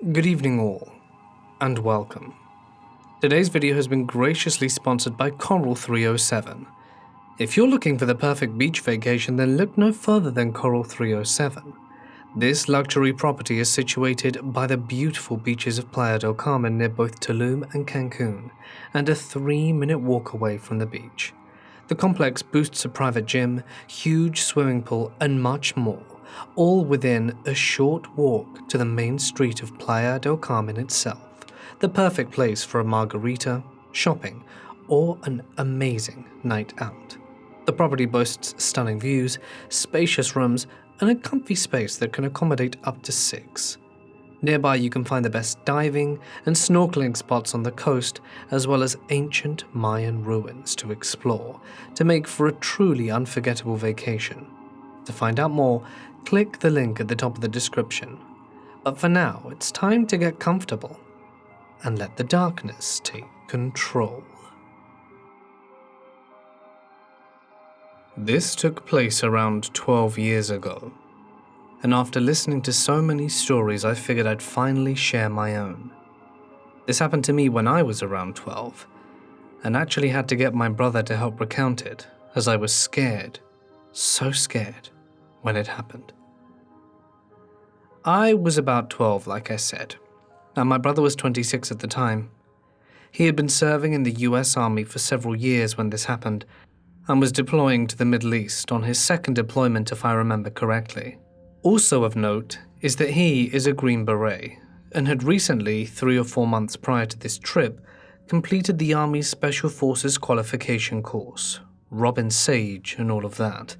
Good evening all, and welcome. Today's video has been graciously sponsored by Coral 307. If you're looking for the perfect beach vacation, then look no further than Coral 307. This luxury property is situated by the beautiful beaches of Playa del Carmen near both Tulum and Cancun, and a 3-minute walk away from the beach. The complex boasts a private gym, huge swimming pool, and much more, all within a short walk to the main street of Playa del Carmen itself, the perfect place for a margarita, shopping, or an amazing night out. The property boasts stunning views, spacious rooms, and a comfy space that can accommodate up to 6. Nearby you can find the best diving and snorkeling spots on the coast, as well as ancient Mayan ruins to explore, to make for a truly unforgettable vacation. To find out more, click the link at the top of the description. But for now, it's time to get comfortable and let the darkness take control. This took place around 12 years ago, and after listening to so many stories, I figured I'd finally share my own. This happened to me when I was around 12, and actually had to get my brother to help recount it, as I was scared, so scared, when it happened. I was about 12, like I said, and my brother was 26 at the time. He had been serving in the US Army for several years when this happened, and was deploying to the Middle East on his second deployment if I remember correctly. Also of note is that he is a Green Beret, and had recently, 3 or 4 months prior to this trip, completed the Army's Special Forces qualification course, Robin Sage and all of that,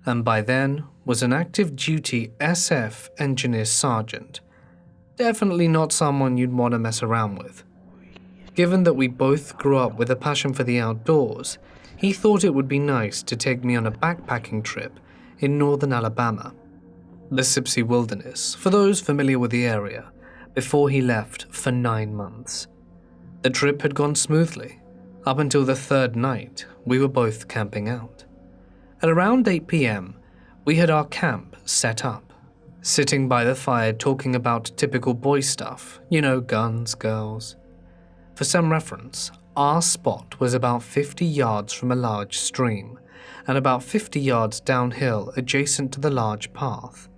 and by then was an active duty SF Engineer Sergeant. Definitely not someone you'd want to mess around with. Given that we both grew up with a passion for the outdoors, he thought it would be nice to take me on a backpacking trip in northern Alabama, the Sipsey Wilderness, for those familiar with the area, before he left for 9 months. The trip had gone smoothly, up until the 3rd night we were both camping out. At around 8 p.m, we had our camp set up, sitting by the fire talking about typical boy stuff, guns, girls. For some reference, our spot was about 50 yards from a large stream, and about 50 yards downhill adjacent to the large path.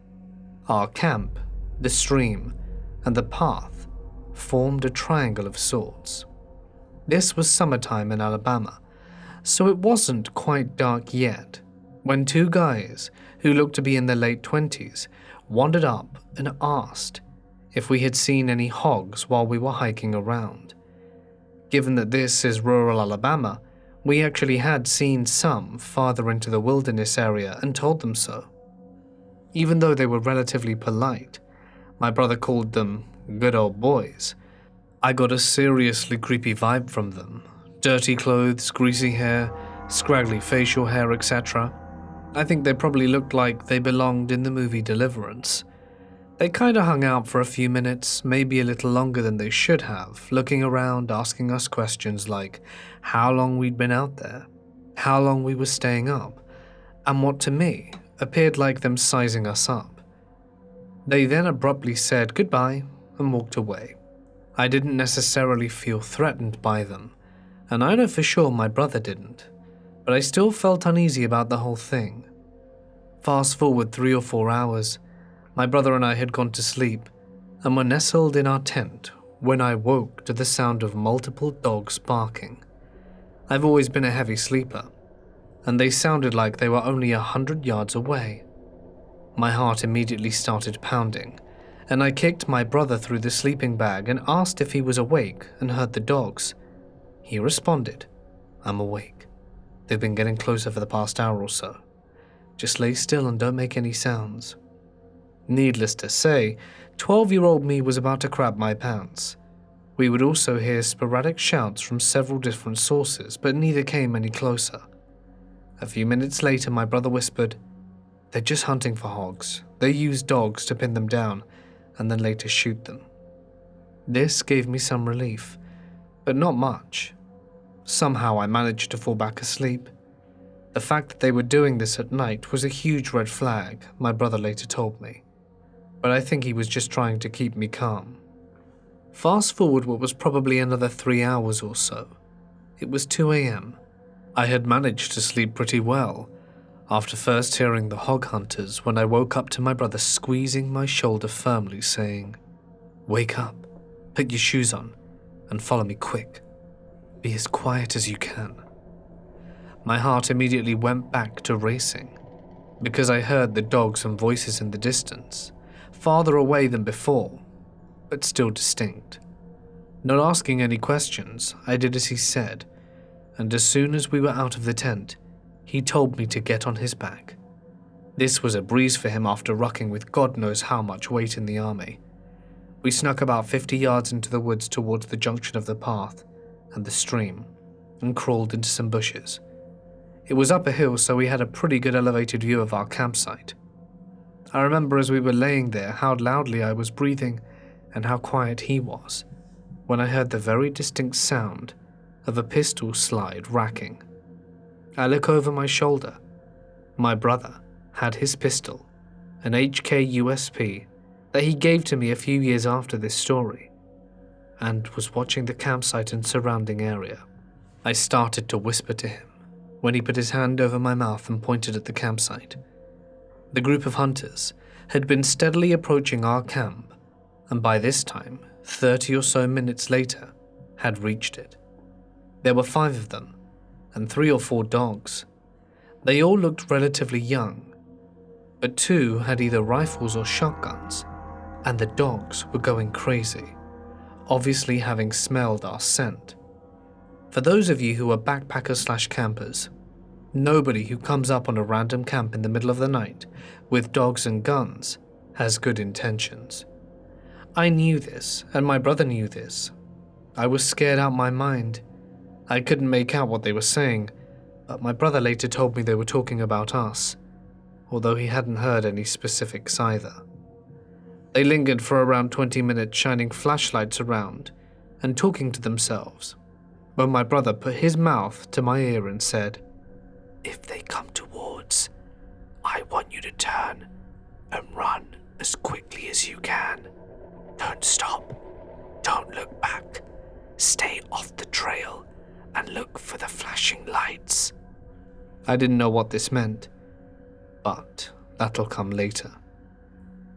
Our camp, the stream, and the path formed a triangle of sorts. This was summertime in Alabama, so it wasn't quite dark yet, when 2 guys, who looked to be in their late 20s, wandered up and asked if we had seen any hogs while we were hiking around. Given that this is rural Alabama, we actually had seen some farther into the wilderness area and told them so. Even though they were relatively polite, my brother called them good old boys, I got a seriously creepy vibe from them. Dirty clothes, greasy hair, scraggly facial hair, etc. I think they probably looked like they belonged in the movie Deliverance. They kinda hung out for a few minutes, maybe a little longer than they should have, looking around, asking us questions like how long we'd been out there, how long we were staying up, and what to me appeared like them sizing us up. They then abruptly said goodbye and walked away. I didn't necessarily feel threatened by them, and I know for sure my brother didn't, but I still felt uneasy about the whole thing. Fast forward 3 or 4 hours, my brother and I had gone to sleep and were nestled in our tent when I woke to the sound of multiple dogs barking. I've always been a heavy sleeper, and they sounded like they were only 100 yards away. My heart immediately started pounding, and I kicked my brother through the sleeping bag and asked if he was awake and heard the dogs. He responded, "I'm awake. They've been getting closer for the past hour or so. Just lay still and don't make any sounds." Needless to say, 12-year-old me was about to crap my pants. We would also hear sporadic shouts from several different sources, but neither came any closer. A few minutes later, my brother whispered, "They're just hunting for hogs. They use dogs to pin them down, and then later shoot them." This gave me some relief, but not much. Somehow I managed to fall back asleep. The fact that they were doing this at night was a huge red flag, my brother later told me. But I think he was just trying to keep me calm. Fast forward what was probably another 3 hours or so. It was 2 a.m. I had managed to sleep pretty well, after first hearing the hog hunters when I woke up to my brother squeezing my shoulder firmly saying, "Wake up, put your shoes on, and follow me quick. Be as quiet as you can." My heart immediately went back to racing, because I heard the dogs and voices in the distance, farther away than before, but still distinct. Not asking any questions, I did as he said, and as soon as we were out of the tent, he told me to get on his back. This was a breeze for him after rucking with God knows how much weight in the army. We snuck about 50 yards into the woods towards the junction of the path and the stream, and crawled into some bushes. It was up a hill, so we had a pretty good elevated view of our campsite. I remember as we were laying there how loudly I was breathing and how quiet he was, when I heard the very distinct sound of a pistol slide racking. I look over my shoulder. My brother had his pistol, an HK USP that he gave to me a few years after this story, and was watching the campsite and surrounding area. I started to whisper to him when he put his hand over my mouth and pointed at the campsite. The group of hunters had been steadily approaching our camp, and by this time, 30 or so minutes later, had reached it. There were 5 of them, and 3 or 4 dogs. They all looked relatively young, but 2 had either rifles or shotguns, and the dogs were going crazy, obviously having smelled our scent. For those of you who are backpackers/campers, nobody who comes up on a random camp in the middle of the night with dogs and guns has good intentions. I knew this, and my brother knew this. I was scared out my mind. I couldn't make out what they were saying, but my brother later told me they were talking about us, although he hadn't heard any specifics either. They lingered for around 20 minutes, shining flashlights around and talking to themselves, when my brother put his mouth to my ear and said, "If they come towards, I want you to turn and run as quickly as you can. Don't stop. Don't look back. Stay off the trail and look for the flashing lights." I didn't know what this meant, but that'll come later.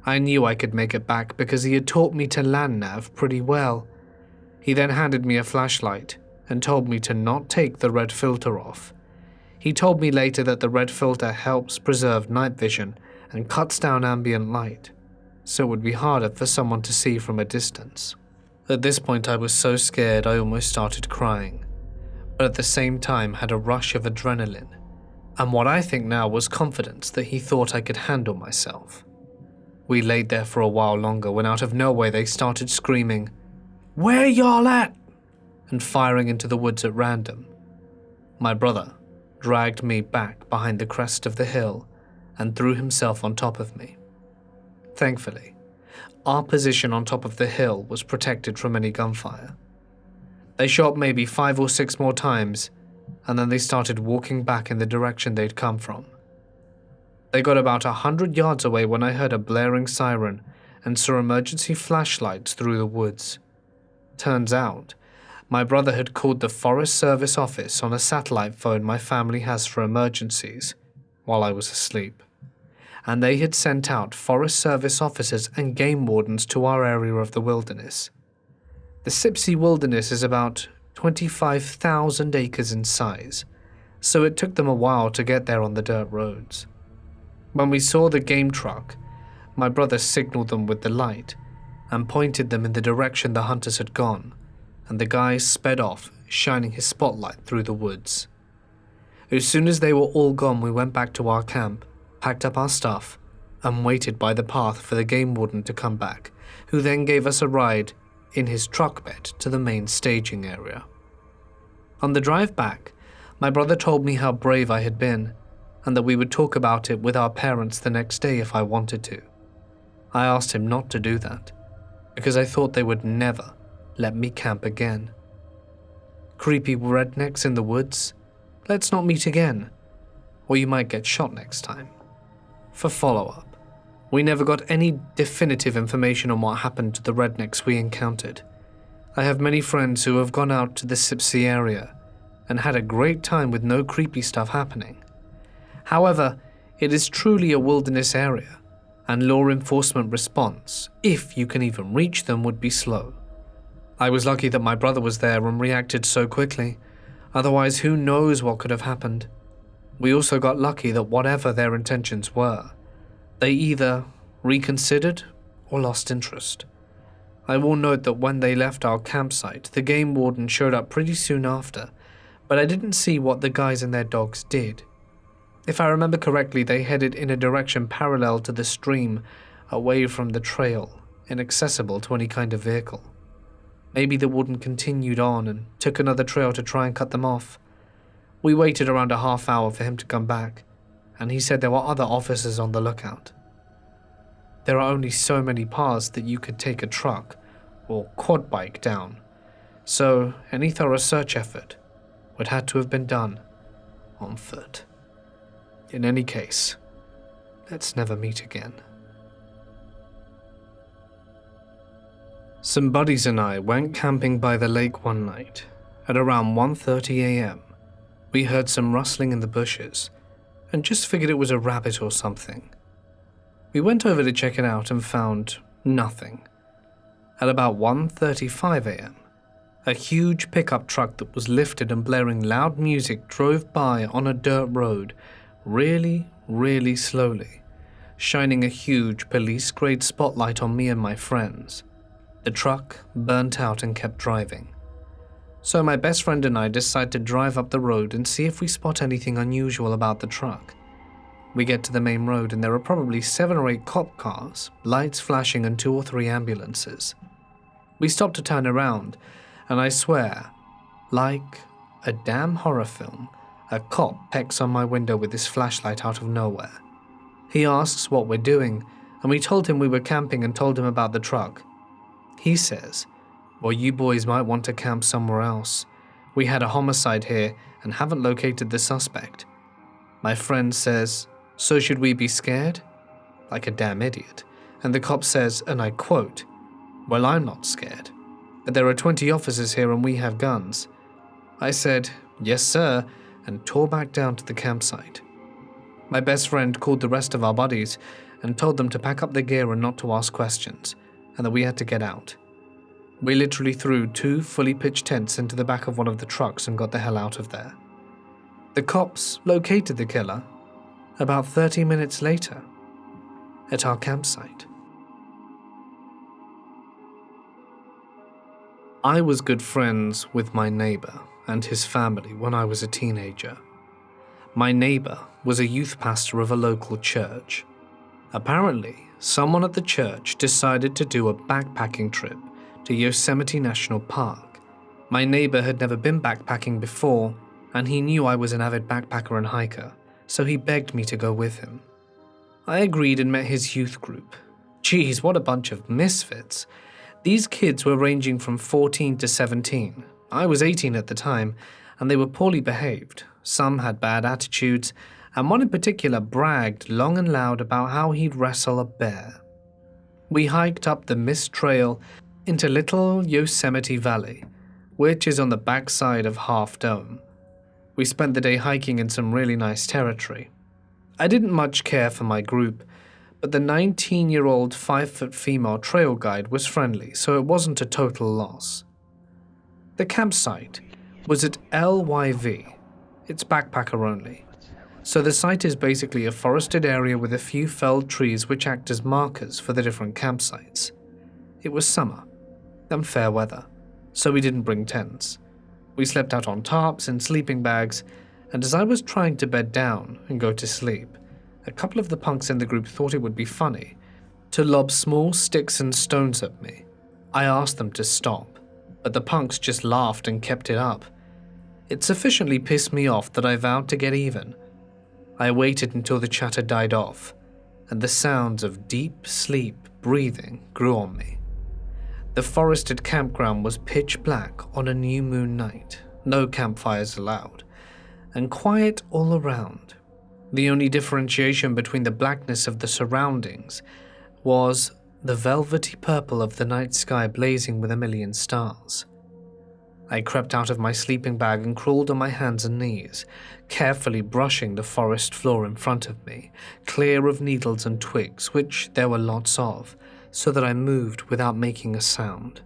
I knew I could make it back because he had taught me to land nav pretty well. He then handed me a flashlight and told me to not take the red filter off. He told me later that the red filter helps preserve night vision and cuts down ambient light, so it would be harder for someone to see from a distance. At this point I was so scared I almost started crying, but at the same time had a rush of adrenaline, and what I think now was confidence that he thought I could handle myself. We laid there for a while longer when out of nowhere they started screaming, "Where y'all at?" and firing into the woods at random. My brother dragged me back behind the crest of the hill and threw himself on top of me. Thankfully, our position on top of the hill was protected from any gunfire. They shot maybe 5 or 6 more times, and then they started walking back in the direction they'd come from. They got about 100 yards away when I heard a blaring siren and saw emergency flashlights through the woods. Turns out, my brother had called the Forest Service office on a satellite phone my family has for emergencies while I was asleep, and they had sent out Forest Service officers and game wardens to our area of the wilderness. The Sipsey Wilderness is about 25,000 acres in size, so it took them a while to get there on the dirt roads. When we saw the game truck, my brother signaled them with the light and pointed them in the direction the hunters had gone, and the guy sped off, shining his spotlight through the woods. As soon as they were all gone, we went back to our camp, packed up our stuff, and waited by the path for the game warden to come back, who then gave us a ride in his truck bed to the main staging area. On the drive back, my brother told me how brave I had been, and that we would talk about it with our parents the next day if I wanted to. I asked him not to do that, because I thought they would never let me camp again. Creepy rednecks in the woods? Let's not meet again, or you might get shot next time. For follow-up, we never got any definitive information on what happened to the rednecks we encountered, I have many friends who have gone out to the Sipsey area and had a great time with no creepy stuff happening. However, it is truly a wilderness area, and law enforcement response, if you can even reach them, would be slow. I was lucky that my brother was there and reacted so quickly, otherwise who knows what could have happened. We also got lucky that whatever their intentions were, they either reconsidered or lost interest. I will note that when they left our campsite, the game warden showed up pretty soon after, but I didn't see what the guys and their dogs did. If I remember correctly, they headed in a direction parallel to the stream, away from the trail, inaccessible to any kind of vehicle. Maybe the warden continued on and took another trail to try and cut them off. We waited around a half hour for him to come back, and he said there were other officers on the lookout. There are only so many paths that you could take a truck or quad bike down, so any thorough search effort would have to have been done on foot. In any case, let's never meet again. Some buddies and I went camping by the lake one night. At around 1:30 a.m., we heard some rustling in the bushes and just figured it was a rabbit or something. We went over to check it out and found nothing. At about 1:35 a.m., a huge pickup truck that was lifted and blaring loud music drove by on a dirt road really, really slowly, shining a huge police-grade spotlight on me and my friends. The truck burnt out and kept driving. So my best friend and I decided to drive up the road and see if we spot anything unusual about the truck. We get to the main road and there are probably 7 or 8 cop cars, lights flashing, and 2 or 3 ambulances. We stop to turn around, and I swear, like a damn horror film, a cop pecks on my window with his flashlight out of nowhere. He asks what we're doing, and we told him we were camping and told him about the truck. He says, "Well, you boys might want to camp somewhere else. We had a homicide here and haven't located the suspect." My friend says, "So should we be scared?" Like a damn idiot. And the cop says, and I quote, "Well, I'm not scared, but there are 20 officers here and we have guns." I said, "Yes, sir," and tore back down to the campsite. My best friend called the rest of our buddies and told them to pack up their gear and not to ask questions, and that we had to get out. We literally threw 2 fully pitched tents into the back of one of the trucks and got the hell out of there. The cops located the killer about 30 minutes later at our campsite. I was good friends with my neighbor and his family when I was a teenager. My neighbor was a youth pastor of a local church. Apparently, someone at the church decided to do a backpacking trip to Yosemite National Park. My neighbor had never been backpacking before, and he knew I was an avid backpacker and hiker, so he begged me to go with him. I agreed and met his youth group. Geez, what a bunch of misfits. These kids were ranging from 14 to 17. I was 18 at the time, and they were poorly behaved. Some had bad attitudes, and one in particular bragged long and loud about how he'd wrestle a bear. We hiked up the Mist Trail into Little Yosemite Valley, which is on the backside of Half Dome. We spent the day hiking in some really nice territory. I didn't much care for my group, but the 19-year-old 5-foot female trail guide was friendly, so it wasn't a total loss. The campsite was at LYV. It's backpacker only. So the site is basically a forested area with a few felled trees which act as markers for the different campsites. It was summer and fair weather, so we didn't bring tents. We slept out on tarps and sleeping bags, and as I was trying to bed down and go to sleep, a couple of the punks in the group thought it would be funny to lob small sticks and stones at me. I asked them to stop, but the punks just laughed and kept it up. It sufficiently pissed me off that I vowed to get even. I waited until the chatter died off, and the sounds of deep sleep breathing grew on me. The forested campground was pitch black on a new moon night, no campfires allowed, and quiet all around. The only differentiation between the blackness of the surroundings was the velvety purple of the night sky blazing with a million stars. I crept out of my sleeping bag and crawled on my hands and knees, carefully brushing the forest floor in front of me, clear of needles and twigs, which there were lots of, so that I moved without making a sound.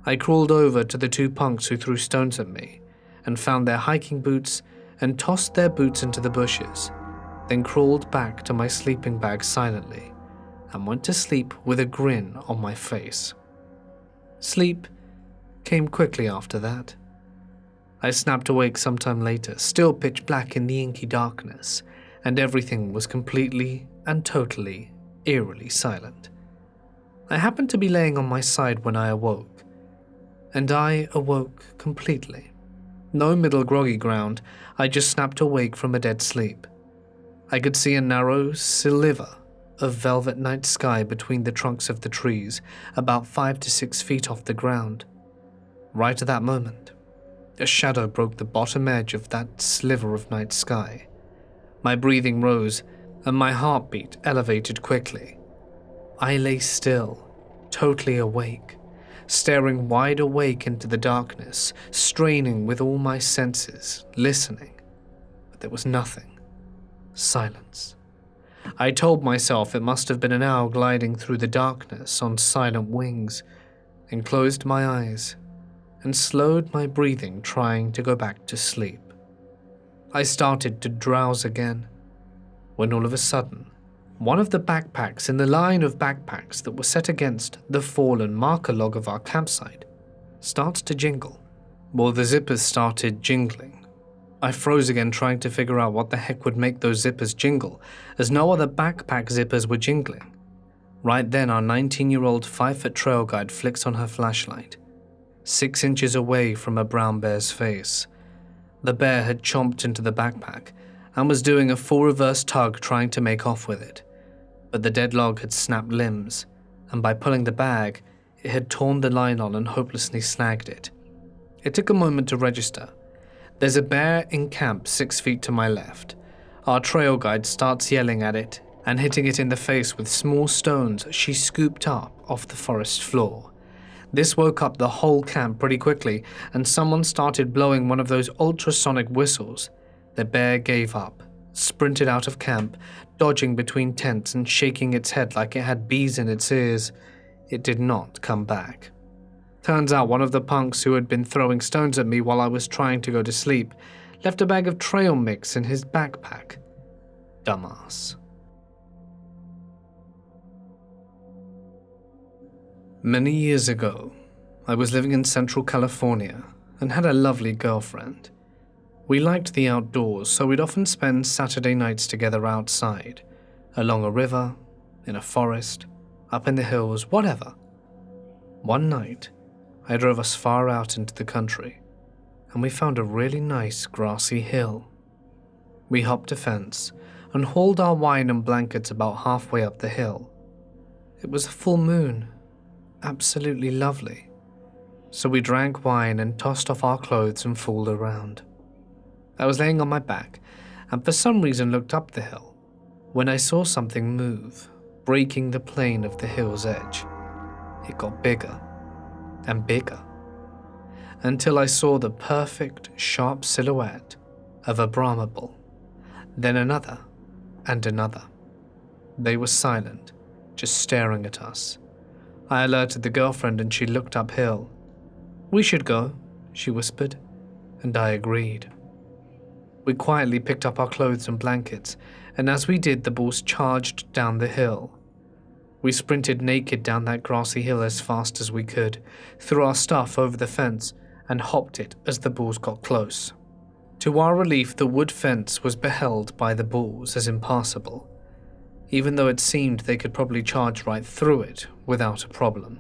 I crawled over to the two punks who threw stones at me, and found their hiking boots and tossed their boots into the bushes, then crawled back to my sleeping bag silently, and went to sleep with a grin on my face. Sleep came quickly after that. I snapped awake sometime later, still pitch black in the inky darkness, and everything was completely and totally, eerily silent. I happened to be laying on my side when I awoke, and I awoke completely. No middle groggy ground, I just snapped awake from a dead sleep. I could see a narrow sliver of velvet night sky between the trunks of the trees, about 5 to 6 feet off the ground. Right at that moment, a shadow broke the bottom edge of that sliver of night sky. My breathing rose, and my heartbeat elevated quickly. I lay still, totally awake, staring wide awake into the darkness, straining with all my senses, listening. But there was nothing. Silence. I told myself it must have been an owl gliding through the darkness on silent wings, and closed my eyes and slowed my breathing, trying to go back to sleep. I started to drowse again, when all of a sudden, one of the backpacks in the line of backpacks that were set against the fallen marker log of our campsite starts to jingle. Well, the zippers started jingling. I froze again, trying to figure out what the heck would make those zippers jingle, as no other backpack zippers were jingling. Right then, our 19-year-old 5-foot trail guide flicks on her flashlight, 6 inches away from a brown bear's face. The bear had chomped into the backpack and was doing a full reverse tug, trying to make off with it. But the dead log had snapped limbs, and by pulling the bag, it had torn the nylon and hopelessly snagged it. It took a moment to register. There's a bear in camp 6 feet to my left. Our trail guide starts yelling at it and hitting it in the face with small stones she scooped up off the forest floor. This woke up the whole camp pretty quickly, and someone started blowing one of those ultrasonic whistles. The bear gave up, sprinted out of camp, dodging between tents and shaking its head like it had bees in its ears. It did not come back. Turns out one of the punks who had been throwing stones at me while I was trying to go to sleep left a bag of trail mix in his backpack. Dumbass. Many years ago, I was living in Central California and had a lovely girlfriend. We liked the outdoors, so we'd often spend Saturday nights together outside, along a river, in a forest, up in the hills, whatever. One night, I drove us far out into the country, and we found a really nice grassy hill. We hopped a fence and hauled our wine and blankets about halfway up the hill. It was a full moon. Absolutely lovely. So we drank wine and tossed off our clothes and fooled around. I was laying on my back and for some reason looked up the hill when I saw something move, breaking the plane of the hill's edge. It got bigger and bigger until I saw the perfect, sharp silhouette of a Brahma bull, then another and another. They were silent, just staring at us. I alerted the girlfriend and she looked uphill. "We should go," she whispered, and I agreed. We quietly picked up our clothes and blankets, and as we did, the bulls charged down the hill. We sprinted naked down that grassy hill as fast as we could, threw our stuff over the fence, and hopped it as the bulls got close. To our relief, the wood fence was beheld by the bulls as impassable, even though it seemed they could probably charge right through it without a problem.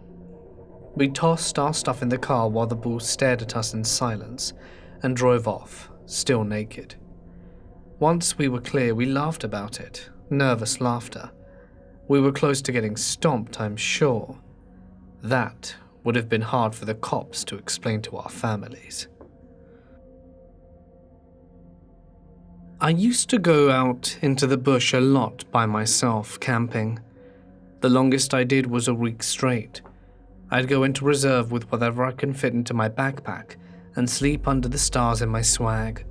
We tossed our stuff in the car while the bulls stared at us in silence and drove off, still naked. Once we were clear, we laughed about it, nervous laughter. We were close to getting stomped, I'm sure. That would have been hard for the cops to explain to our families. I used to go out into the bush a lot by myself, camping. The longest I did was a week straight. I'd go into reserve with whatever I can fit into my backpack and sleep under the stars in my swag.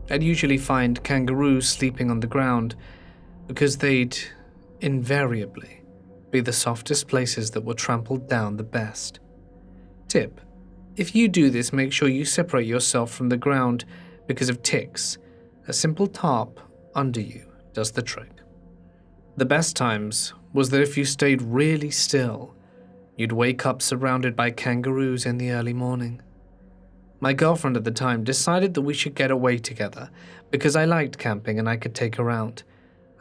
I'd usually find kangaroos sleeping on the ground because they'd invariably be the softest places that were trampled down the best. Tip: if you do this, make sure you separate yourself from the ground because of ticks. A simple tarp under you does the trick. The best times was that if you stayed really still, you'd wake up surrounded by kangaroos in the early morning. My girlfriend at the time decided that we should get away together because I liked camping and I could take her out.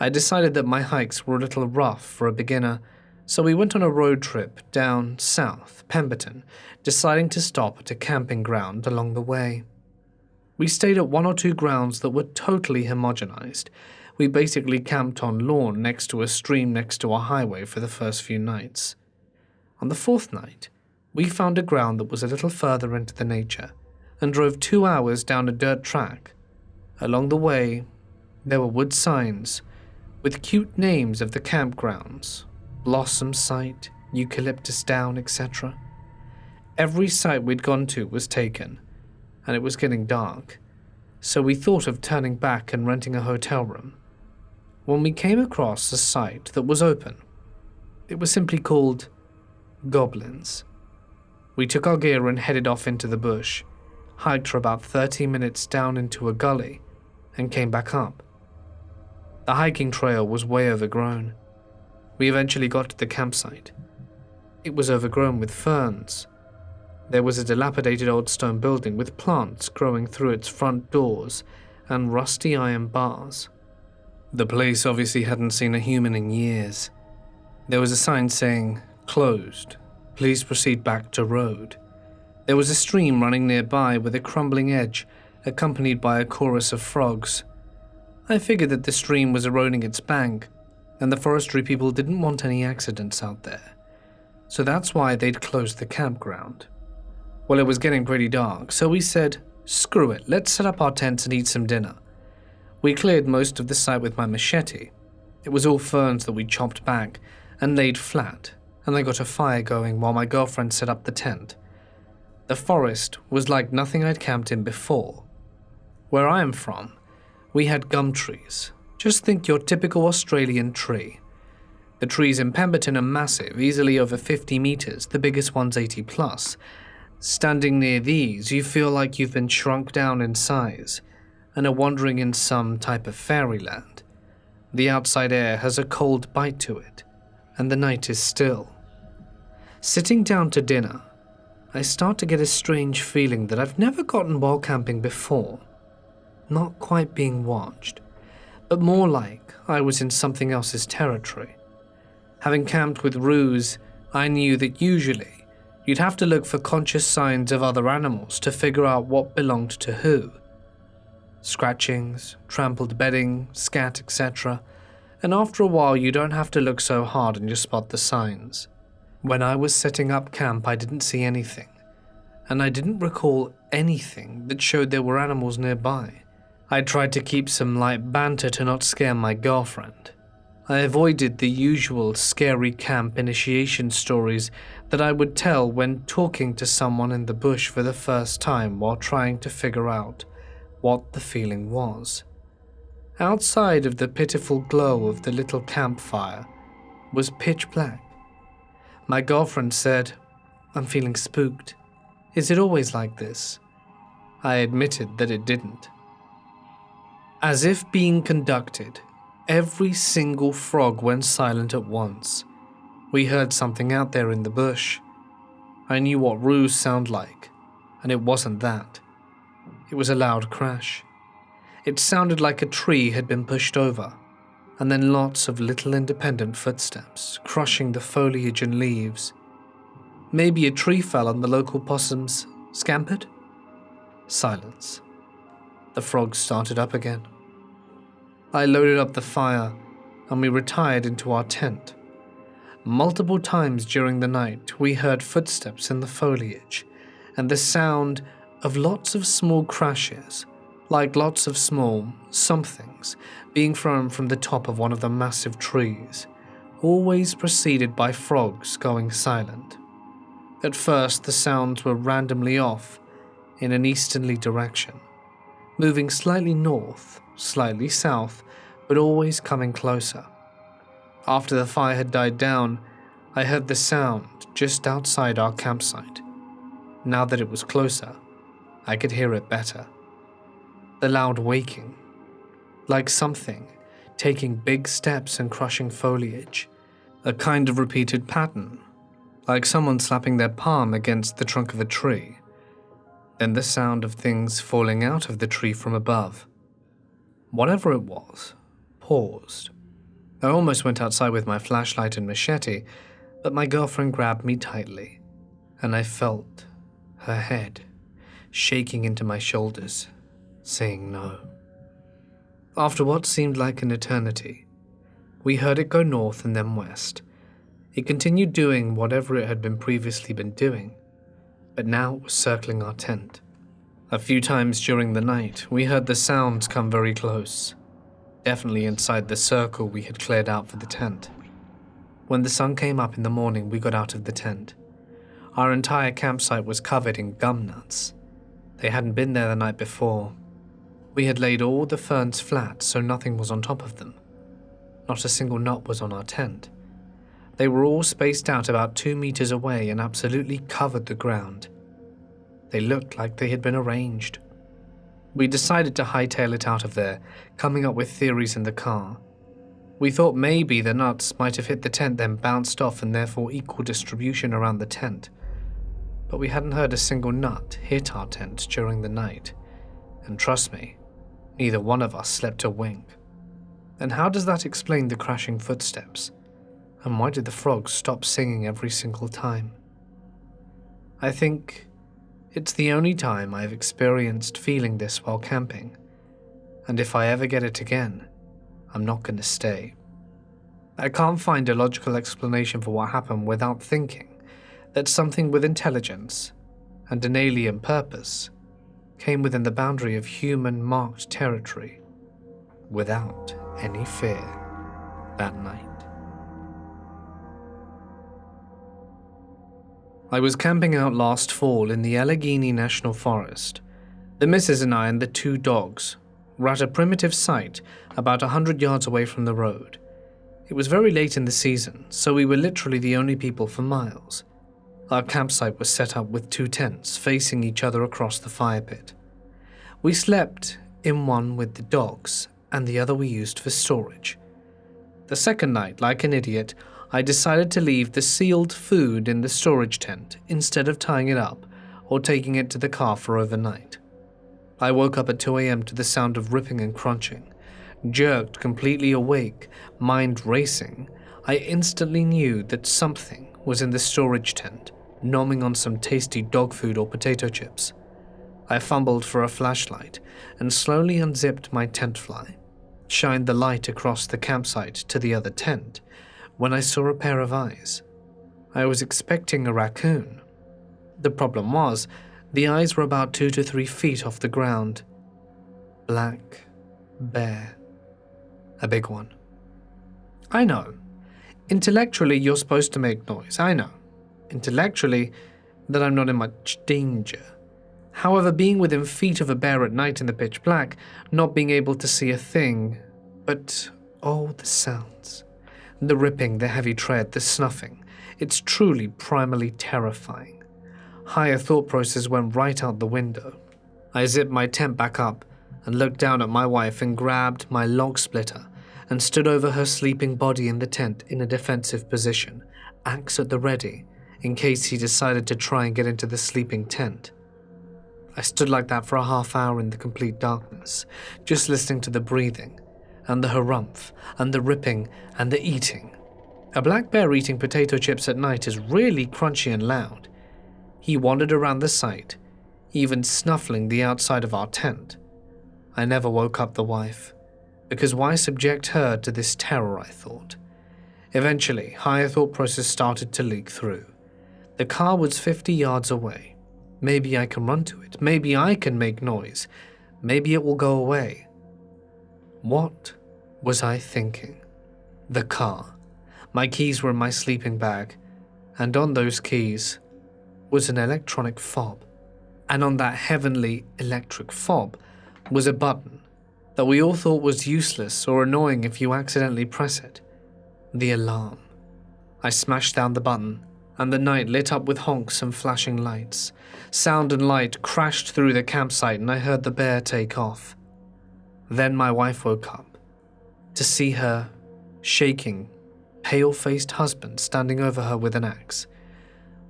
I decided that my hikes were a little rough for a beginner, so we went on a road trip down south, Pemberton, deciding to stop at a camping ground along the way. We stayed at 1 or 2 grounds that were totally homogenized. We basically camped on lawn next to a stream next to a highway for the first few nights. On the 4th night, we found a ground that was a little further into the nature and drove 2 hours down a dirt track. Along the way, there were wood signs with cute names of the campgrounds: Blossom Site, Eucalyptus Down, etc. Every site we'd gone to was taken, and it was getting dark, so we thought of turning back and renting a hotel room. When we came across a site that was open, it was simply called Goblins. We took our gear and headed off into the bush, hiked for about 30 minutes down into a gully, and came back up. The hiking trail was way overgrown. We eventually got to the campsite. It was overgrown with ferns. There was a dilapidated old stone building with plants growing through its front doors and rusty iron bars. The place obviously hadn't seen a human in years. There was a sign saying, "Closed. Please proceed back to road." There was a stream running nearby with a crumbling edge, accompanied by a chorus of frogs. I figured that the stream was eroding its bank, and the forestry people didn't want any accidents out there. So that's why they'd closed the campground. Well, it was getting pretty dark, so we said, screw it, let's set up our tents and eat some dinner. We cleared most of the site with my machete. It was all ferns that we chopped back and laid flat, and I got a fire going while my girlfriend set up the tent. The forest was like nothing I'd camped in before. Where I am from, we had gum trees. Just think your typical Australian tree. The trees in Pemberton are massive, easily over 50 meters, the biggest one's 80 plus. Standing near these, you feel like you've been shrunk down in size and are wandering in some type of fairyland. The outside air has a cold bite to it, and the night is still. Sitting down to dinner, I start to get a strange feeling that I've never gotten while camping before. Not quite being watched, but more like I was in something else's territory. Having camped with roos, I knew that usually you'd have to look for conscious signs of other animals to figure out what belonged to who. Scratchings, trampled bedding, scat, etc. And after a while you don't have to look so hard and you spot the signs. When I was setting up camp, I didn't see anything, and I didn't recall anything that showed there were animals nearby. I tried to keep some light banter to not scare my girlfriend. I avoided the usual scary camp initiation stories that I would tell when talking to someone in the bush for the first time while trying to figure out what the feeling was. Outside of the pitiful glow of the little campfire was pitch black. My girlfriend said, "I'm feeling spooked. Is it always like this?" I admitted that it didn't. As if being conducted, every single frog went silent at once. We heard something out there in the bush. I knew what roos sound like, and it wasn't that. It was a loud crash. It sounded like a tree had been pushed over, and then lots of little independent footsteps crushing the foliage and leaves. Maybe a tree fell and the local possums scampered? Silence. The frogs started up again. I loaded up the fire, and we retired into our tent. Multiple times during the night, we heard footsteps in the foliage, and the sound of lots of small crashes, like lots of small somethings being thrown from the top of one of the massive trees, always preceded by frogs going silent. At first, the sounds were randomly off in an easterly direction, moving slightly north, slightly south, but always coming closer. After the fire had died down, I heard the sound just outside our campsite. Now that it was closer, I could hear it better. The loud waking, like something taking big steps and crushing foliage, a kind of repeated pattern, like someone slapping their palm against the trunk of a tree. Then the sound of things falling out of the tree from above. Whatever it was, paused. I almost went outside with my flashlight and machete, but my girlfriend grabbed me tightly, and I felt her head shaking into my shoulders, saying no. After what seemed like an eternity, we heard it go north and then west. It continued doing whatever it had previously been doing, but now it was circling our tent. A few times during the night, we heard the sounds come very close, definitely inside the circle we had cleared out for the tent. When the sun came up in the morning, we got out of the tent. Our entire campsite was covered in gum nuts. They hadn't been there the night before. We had laid all the ferns flat so nothing was on top of them. Not a single nut was on our tent. They were all spaced out about 2 meters away and absolutely covered the ground. They looked like they had been arranged. We decided to hightail it out of there, coming up with theories in the car. We thought maybe the nuts might have hit the tent then bounced off and therefore equal distribution around the tent. But we hadn't heard a single nut hit our tent during the night. And trust me, neither one of us slept a wink. And how does that explain the crashing footsteps? And why did the frogs stop singing every single time? I think it's the only time I've experienced feeling this while camping. And if I ever get it again, I'm not going to stay. I can't find a logical explanation for what happened without thinking that something with intelligence and an alien purpose came within the boundary of human-marked territory without any fear that night. I was camping out last fall in the Allegheny National Forest. The missus and I and the 2 dogs were at a primitive site about 100 yards away from the road. It was very late in the season, so we were literally the only people for miles. Our campsite was set up with 2 tents facing each other across the fire pit. We slept in one with the dogs, and the other we used for storage. The second night, like an idiot, I decided to leave the sealed food in the storage tent instead of tying it up or taking it to the car for overnight. I woke up at 2 a.m. to the sound of ripping and crunching. Jerked, completely awake, mind racing, I instantly knew that something was in the storage tent, nomming on some tasty dog food or potato chips. I fumbled for a flashlight and slowly unzipped my tent fly, shined the light across the campsite to the other tent, when I saw a pair of eyes. I was expecting a raccoon. The problem was, the eyes were about 2 to 3 feet off the ground. Black, bare, a big one. I know. Intellectually, you're supposed to make noise. I know. Intellectually, that I'm not in much danger. However, being within feet of a bear at night in the pitch black, not being able to see a thing, but all the sounds. The ripping, the heavy tread, the snuffing. It's truly primally terrifying. Higher thought process went right out the window. I zipped my tent back up and looked down at my wife and grabbed my log splitter and stood over her sleeping body in the tent in a defensive position, axe at the ready, in case he decided to try and get into the sleeping tent. I stood like that for a half hour in the complete darkness, just listening to the breathing, and the harumph, and the ripping, and the eating. A black bear eating potato chips at night is really crunchy and loud. He wandered around the site, even snuffling the outside of our tent. I never woke up the wife, because why subject her to this terror, I thought. Eventually, higher thought process started to leak through. The car was 50 yards away. Maybe I can run to it. Maybe I can make noise. Maybe it will go away. What was I thinking? The car. My keys were in my sleeping bag, and on those keys was an electronic fob. And on that heavenly electric fob was a button that we all thought was useless or annoying if you accidentally press it. The alarm. I smashed down the button, and the night lit up with honks and flashing lights. Sound and light crashed through the campsite, and I heard the bear take off. Then my wife woke up to see her shaking, pale-faced husband standing over her with an axe.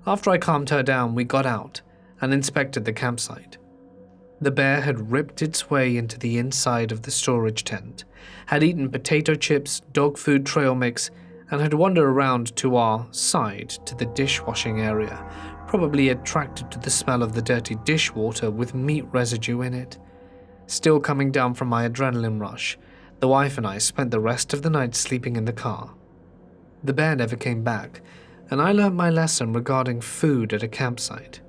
After I calmed her down, we got out and inspected the campsite. The bear had ripped its way into the inside of the storage tent, had eaten potato chips, dog food trail mix, and had wandered around to our side to the dishwashing area, probably attracted to the smell of the dirty dishwater with meat residue in it. Still coming down from my adrenaline rush, the wife and I spent the rest of the night sleeping in the car. The bear never came back, and I learnt my lesson regarding food at a campsite.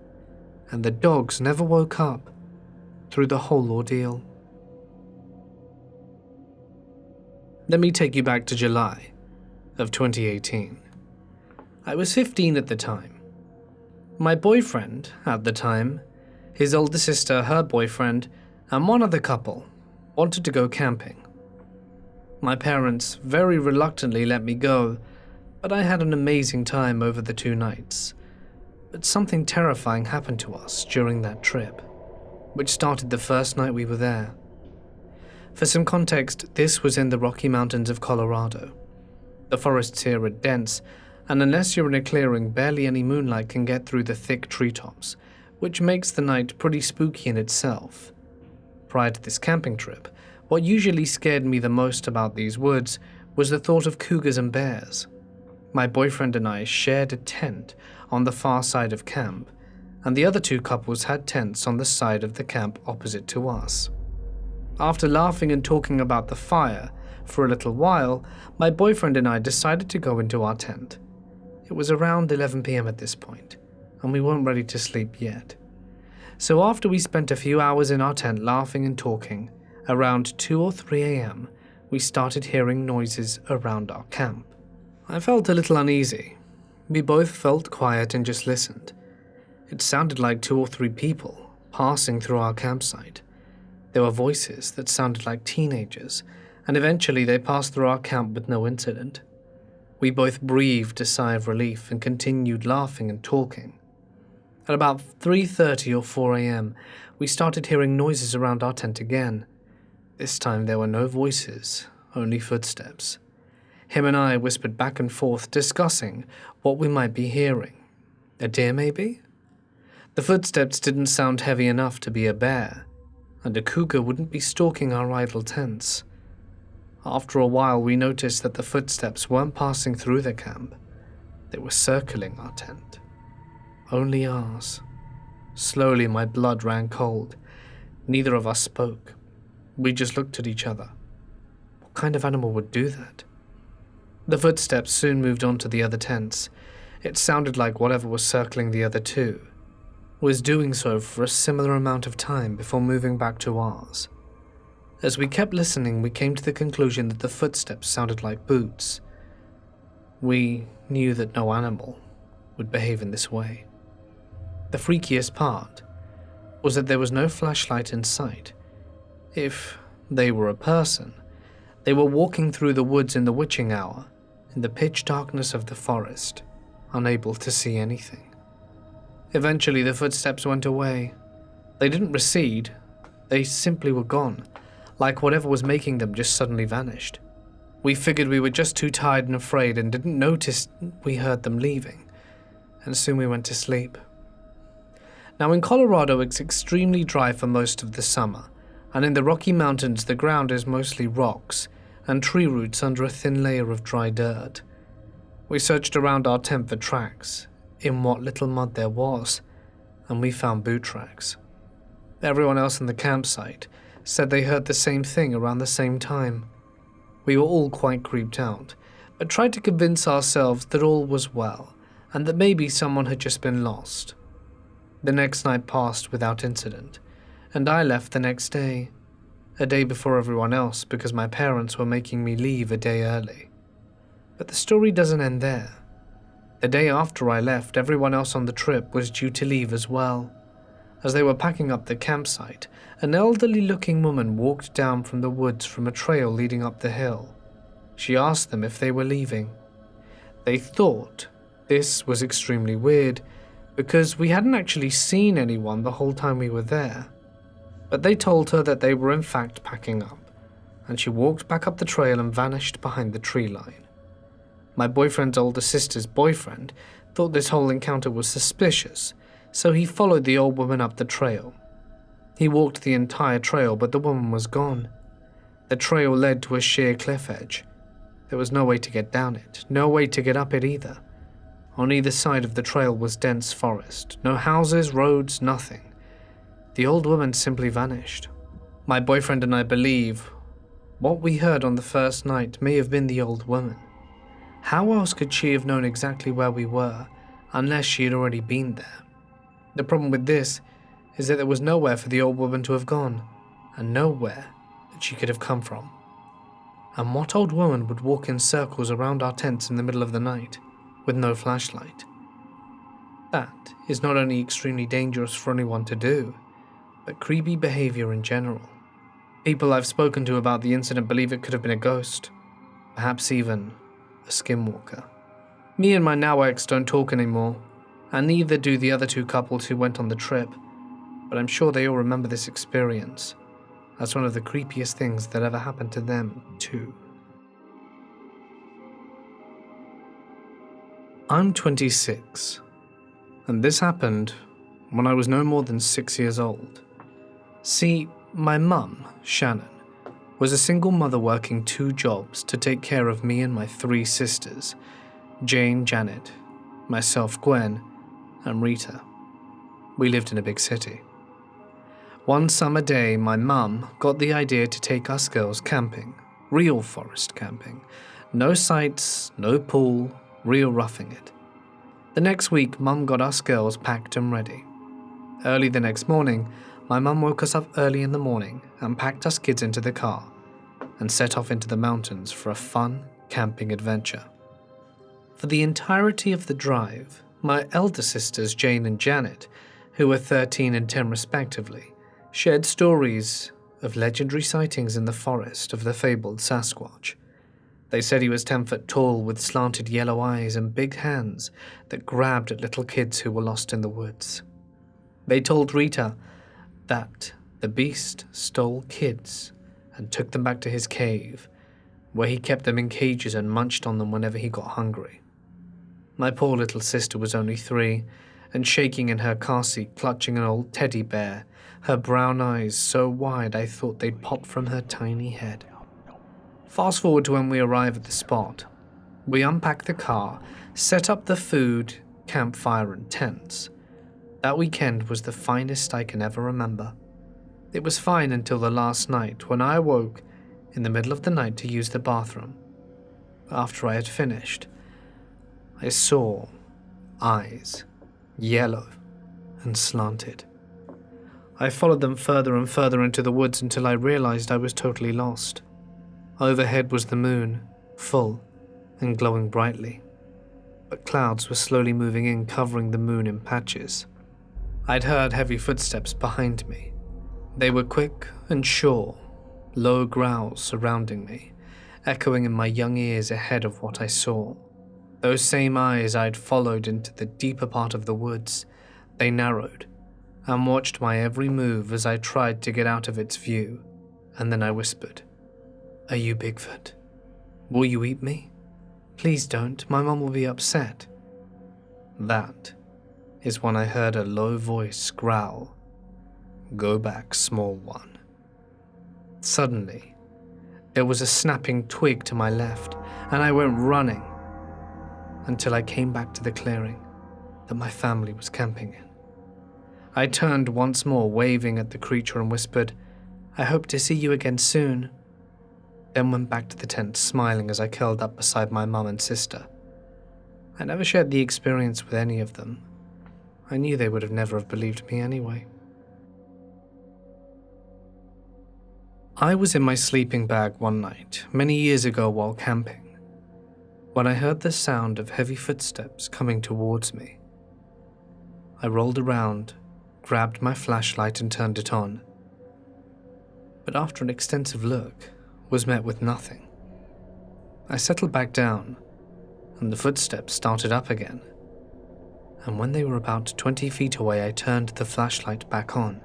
And the dogs never woke up through the whole ordeal. Let me take you back to July of 2018. I was 15 at the time. My boyfriend at the time, his older sister, her boyfriend, and one other couple wanted to go camping. My parents very reluctantly let me go, but I had an amazing time over the 2 nights. But something terrifying happened to us during that trip, which started the first night we were there. For some context, this was in the Rocky Mountains of Colorado. The forests here are dense, and unless you're in a clearing, barely any moonlight can get through the thick treetops, which makes the night pretty spooky in itself. Prior to this camping trip, what usually scared me the most about these woods was the thought of cougars and bears. My boyfriend and I shared a tent on the far side of camp, and the other 2 couples had tents on the side of the camp opposite to us. After laughing and talking about the fire for a little while, my boyfriend and I decided to go into our tent. It was around 11 p.m. at this point, and we weren't ready to sleep yet. So after we spent a few hours in our tent laughing and talking, around 2 or 3 a.m., we started hearing noises around our camp. I felt a little uneasy. We both felt quiet and just listened. It sounded like 2 or 3 people passing through our campsite. There were voices that sounded like teenagers, and eventually they passed through our camp with no incident. We both breathed a sigh of relief and continued laughing and talking. At about 3:30 or 4 a.m., we started hearing noises around our tent again. This time there were no voices, only footsteps. Him and I whispered back and forth, discussing what we might be hearing. A deer, maybe? The footsteps didn't sound heavy enough to be a bear, and a cougar wouldn't be stalking our idle tents. After a while, we noticed that the footsteps weren't passing through the camp. They were circling our tent. Only ours. Slowly, my blood ran cold. Neither of us spoke. We just looked at each other. What kind of animal would do that? The footsteps soon moved on to the other tents. It sounded like whatever was circling the other 2 was doing so for a similar amount of time before moving back to ours. As we kept listening, we came to the conclusion that the footsteps sounded like boots. We knew that no animal would behave in this way. The freakiest part was that there was no flashlight in sight. If they were a person, they were walking through the woods in the witching hour, in the pitch darkness of the forest, unable to see anything. Eventually, the footsteps went away. They didn't recede, they simply were gone, like whatever was making them just suddenly vanished. We figured we were just too tired and afraid and didn't notice we heard them leaving, and soon we went to sleep. Now in Colorado, it's extremely dry for most of the summer, and in the Rocky Mountains the ground is mostly rocks and tree roots under a thin layer of dry dirt. We searched around our tent for tracks, in what little mud there was, and we found boot tracks. Everyone else in the campsite said they heard the same thing around the same time. We were all quite creeped out, but tried to convince ourselves that all was well, and that maybe someone had just been lost. The next night passed without incident, and I left the next day, a day before everyone else because my parents were making me leave a day early. But the story doesn't end there. The day after I left, everyone else on the trip was due to leave as well. As they were packing up the campsite, an elderly-looking woman walked down from the woods from a trail leading up the hill. She asked them if they were leaving. They thought this was extremely weird because we hadn't actually seen anyone the whole time we were there. But they told her that they were in fact packing up, and she walked back up the trail and vanished behind the tree line. My boyfriend's older sister's boyfriend thought this whole encounter was suspicious, so he followed the old woman up the trail. He walked the entire trail, but the woman was gone. The trail led to a sheer cliff edge. There was no way to get down it, no way to get up it either. On either side of the trail was dense forest, no houses, roads, nothing. The old woman simply vanished. My boyfriend and I believe what we heard on the first night may have been the old woman. How else could she have known exactly where we were, unless she had already been there? The problem with this is that there was nowhere for the old woman to have gone, and nowhere that she could have come from. And what old woman would walk in circles around our tents in the middle of the night, with no flashlight? That is not only extremely dangerous for anyone to do, but creepy behavior in general. People I've spoken to about the incident believe it could have been a ghost, perhaps even a skinwalker. Me and my now ex don't talk anymore, and neither do the other two couples who went on the trip, but I'm sure they all remember this experience as one of the creepiest things that ever happened to them too. I'm 26, and this happened when I was no more than 6 years old. See, my mum, Shannon, was a single mother working 2 jobs to take care of me and my 3 sisters, Jane, Janet, myself, Gwen, and Rita. We lived in a big city. One summer day, my mum got the idea to take us girls camping, real forest camping. No sights, no pool, real roughing it. The next week, Mum got us girls packed and ready. Early the next morning, my mum woke us up early in the morning and packed us kids into the car and set off into the mountains for a fun camping adventure. For the entirety of the drive, my elder sisters Jane and Janet, who were 13 and 10 respectively, shared stories of legendary sightings in the forest of the fabled Sasquatch. They said he was 10 foot tall with slanted yellow eyes and big hands that grabbed at little kids who were lost in the woods. They told Rita that the beast stole kids and took them back to his cave, where he kept them in cages and munched on them whenever he got hungry. My poor little sister was only 3, and shaking in her car seat, clutching an old teddy bear, her brown eyes so wide I thought they'd pop from her tiny head. Fast forward to when we arrive at the spot. We unpack the car, set up the food, campfire and tents. That weekend was the finest I can ever remember. It was fine until the last night when I awoke in the middle of the night to use the bathroom. After I had finished, I saw eyes, yellow and slanted. I followed them further and further into the woods until I realized I was totally lost. Overhead was the moon, full and glowing brightly, but clouds were slowly moving in, covering the moon in patches. I'd heard heavy footsteps behind me. They were quick and sure, low growls surrounding me, echoing in my young ears ahead of what I saw. Those same eyes I'd followed into the deeper part of the woods. They narrowed and watched my every move as I tried to get out of its view, and then I whispered, "Are you Bigfoot? Will you eat me? Please don't, my mom will be upset." That is when I heard a low voice growl, "Go back, small one." Suddenly, there was a snapping twig to my left, and I went running until I came back to the clearing that my family was camping in. I turned once more, waving at the creature, and whispered, "I hope to see you again soon." Then went back to the tent, smiling as I curled up beside my mum and sister. I never shared the experience with any of them. I knew they would have never have believed me anyway. I was in my sleeping bag one night, many years ago while camping. when I heard the sound of heavy footsteps coming towards me. I rolled around, grabbed my flashlight and turned it on. But after an extensive look, was met with nothing. I settled back down, and the footsteps started up again. And when they were about 20 feet away, I turned the flashlight back on.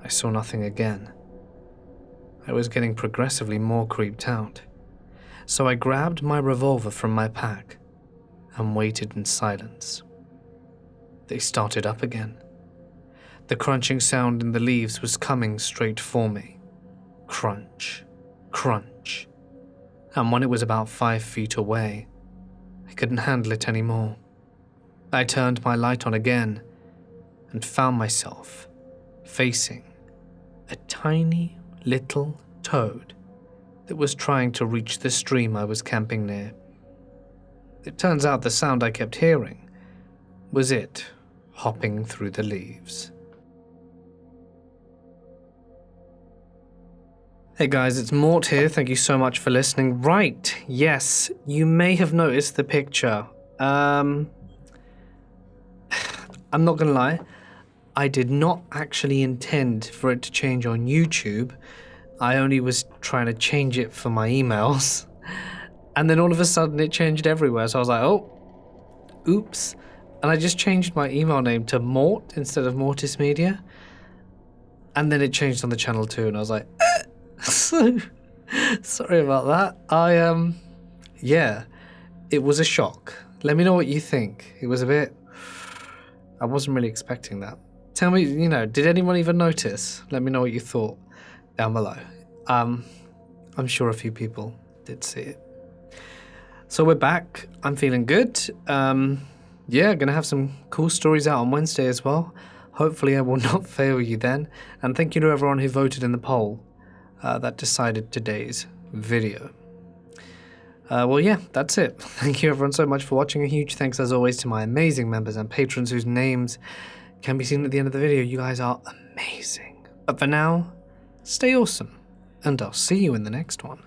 I saw nothing again. I was getting progressively more creeped out, so I grabbed my revolver from my pack and waited in silence. They started up again. The crunching sound in the leaves was coming straight for me. Crunch, crunch. And when it was about 5 feet away, I couldn't handle it anymore. I turned my light on again and found myself facing a tiny little toad that was trying to reach the stream I was camping near. It turns out the sound I kept hearing was it hopping through the leaves. Hey guys, it's Mort here. Thank you so much for listening. Right, yes, you may have noticed the picture. I'm not gonna lie, I did not actually intend for it to change on YouTube. I only was trying to change it for my emails. And then all of a sudden it changed everywhere. So I was like, oh, oops. And I just changed my email name to Mort instead of Mortis Media. And then it changed on the channel too. And I was like, so sorry about that. Yeah, it was a shock. Let me know what you think. It was a bit, I wasn't really expecting that. Tell me, did anyone even notice? Let me know what you thought down below. I'm sure a few people did see it. So we're back. I'm feeling good. Yeah, gonna have some cool stories out on Wednesday as well. Hopefully I will not fail you then. And thank you to everyone who voted in the poll that decided today's video. Well, yeah, that's it. Thank you everyone so much for watching. A huge thanks as always to my amazing members and patrons whose names can be seen at the end of the video. You guys are amazing. But for now, stay awesome, and I'll see you in the next one.